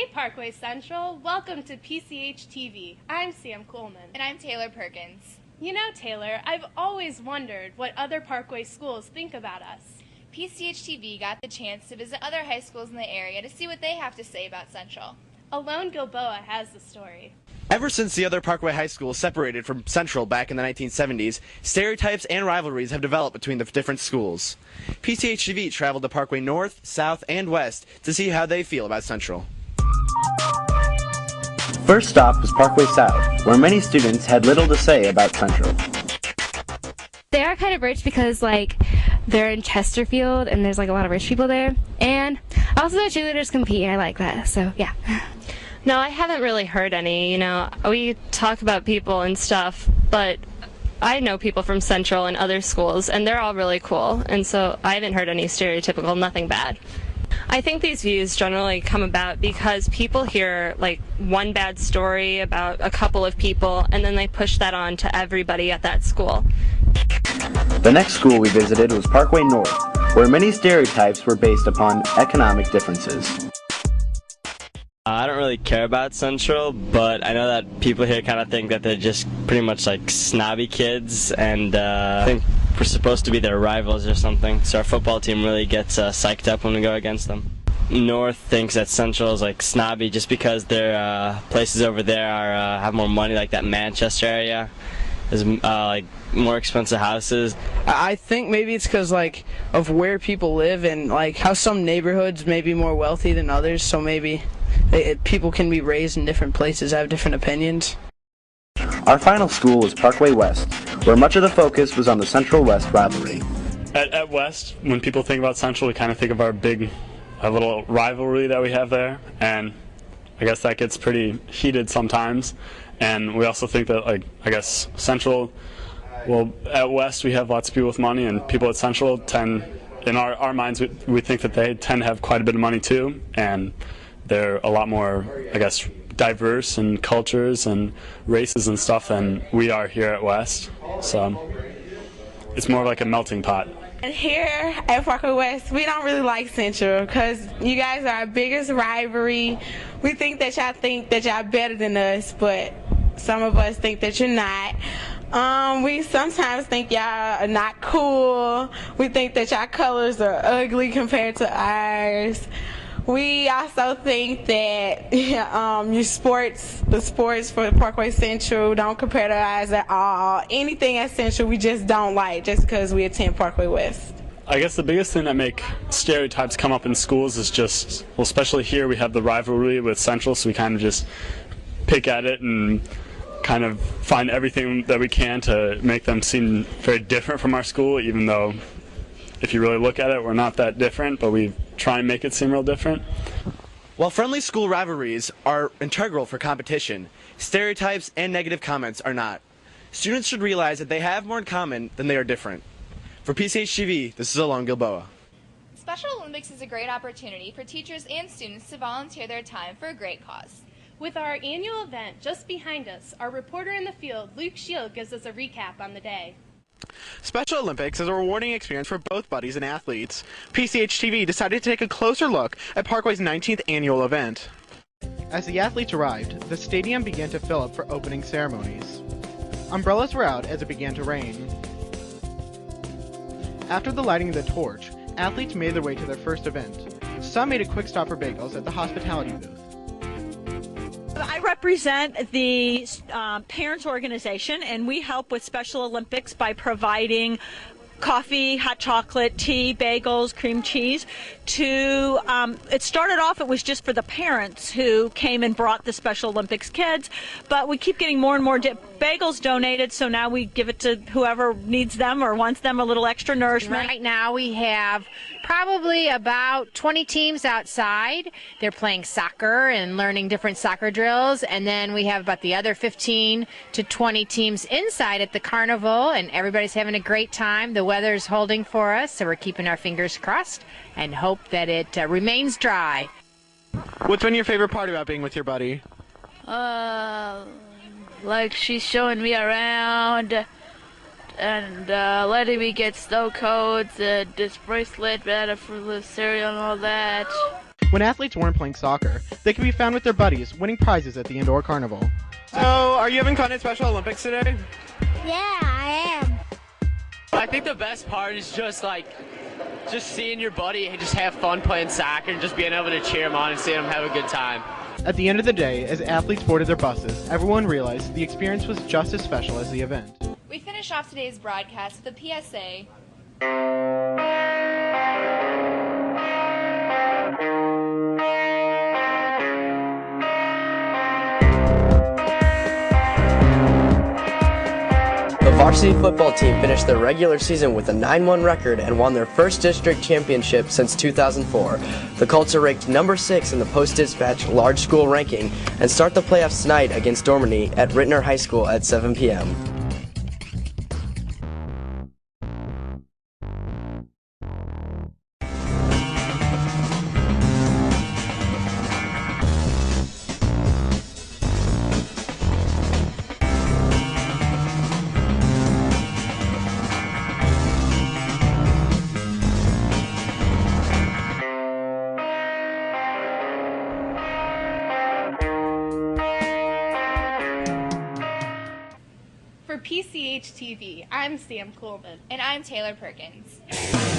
Hey Parkway Central, welcome to PCHtv. I'm Sam Coleman. And I'm Taylor Perkins. You know, Taylor, I've always wondered what other Parkway schools think about us. PCHtv got the chance to visit other high schools in the area to see what they have to say about Central. Alone Gilboa has the story. Ever since the other Parkway high schools separated from Central back in the 1970s, stereotypes and rivalries have developed between the different schools. PCHtv traveled to Parkway North, South, and West to see how they feel about Central. First stop was Parkway South, where many students had little to say about Central. They are kind of rich because, they're in Chesterfield and there's, a lot of rich people there. And also the cheerleaders compete, and I like that, so, yeah. No, I haven't really heard any. We talk about people and stuff, but I know people from Central and other schools, and they're all really cool, and so I haven't heard any stereotypical, nothing bad. I think these views generally come about because people hear, one bad story about a couple of people, and then they push that on to everybody at that school. The next school we visited was Parkway North, where many stereotypes were based upon economic differences. I don't really care about Central, but I know that people here kind of think that they're just pretty much snobby kids, and I think we're supposed to be their rivals or something, so our football team really gets psyched up when we go against them. North thinks that Central is snobby just because their places over there are have more money, like that Manchester area. There's more expensive houses. I think maybe it's because of where people live and how some neighborhoods may be more wealthy than others, so maybe people can be raised in different places, have different opinions. Our final school was Parkway West, where much of the focus was on the Central-West rivalry. At West, when people think about Central, we kind of think of our little rivalry that we have there, and I guess that gets pretty heated sometimes. And we also think that, Central, at West we have lots of people with money, and people at Central tend, in our minds, we think that they tend to have quite a bit of money too, and they're a lot more, diverse in cultures and races and stuff than we are here at West. So it's more like a melting pot. And here at Parkway West, we don't really like Central because you guys are our biggest rivalry. We think that y'all better than us, but some of us think that you're not. We sometimes think y'all are not cool. We think that y'all colors are ugly compared to ours. We also think that the sports for Parkway Central don't compare to ours at all. Anything at Central we just don't like just because we attend Parkway West. I guess the biggest thing that make stereotypes come up in schools is just, especially here we have the rivalry with Central, so we kind of just pick at it and kind of find everything that we can to make them seem very different from our school, even though if you really look at it, we're not that different, but we try and make it seem real different. While friendly school rivalries are integral for competition, stereotypes and negative comments are not. Students should realize that they have more in common than they are different. For PCHtv, this is Alon Gilboa. Special Olympics is a great opportunity for teachers and students to volunteer their time for a great cause. With our annual event just behind us, our reporter in the field, Luke Shield, gives us a recap on the day. Special Olympics is a rewarding experience for both buddies and athletes. PCHtv decided to take a closer look at Parkway's 19th annual event. As the athletes arrived, the stadium began to fill up for opening ceremonies. Umbrellas were out as it began to rain. After the lighting of the torch, athletes made their way to their first event. Some made a quick stop for bagels at the hospitality booth. I represent the parents organization, and we help with Special Olympics by providing coffee, hot chocolate, tea, bagels, cream cheese. It started off, it was just for the parents who came and brought the Special Olympics kids, but we keep getting more and more bagels donated, so now we give it to whoever needs them or wants them, a little extra nourishment. Right now we have probably about 20 teams outside. They're playing soccer and learning different soccer drills, and then we have about the other 15 to 20 teams inside at the carnival, and everybody's having a great time. The weather's holding for us, so we're keeping our fingers crossed and hope that it remains dry. What's been your favorite part about being with your buddy? She's showing me around and letting me get snow cones and this bracelet made of fruitless cereal and all that. When athletes weren't playing soccer, they could be found with their buddies winning prizes at the indoor carnival. So, are you having fun at Special Olympics today? Yeah, I am. I think the best part is just seeing your buddy and just have fun playing soccer and just being able to cheer him on and seeing him have a good time. At the end of the day, as athletes boarded their buses, everyone realized the experience was just as special as the event. We finish off today's broadcast with a PSA. The varsity football team finished their regular season with a 9-1 record and won their first district championship since 2004. The Colts are ranked number 6 in the Post-Dispatch large school ranking and start the playoffs tonight against Dormany at Rittner High School at 7 p.m. For PCHtv, I'm Sam Coleman. And I'm Taylor Perkins.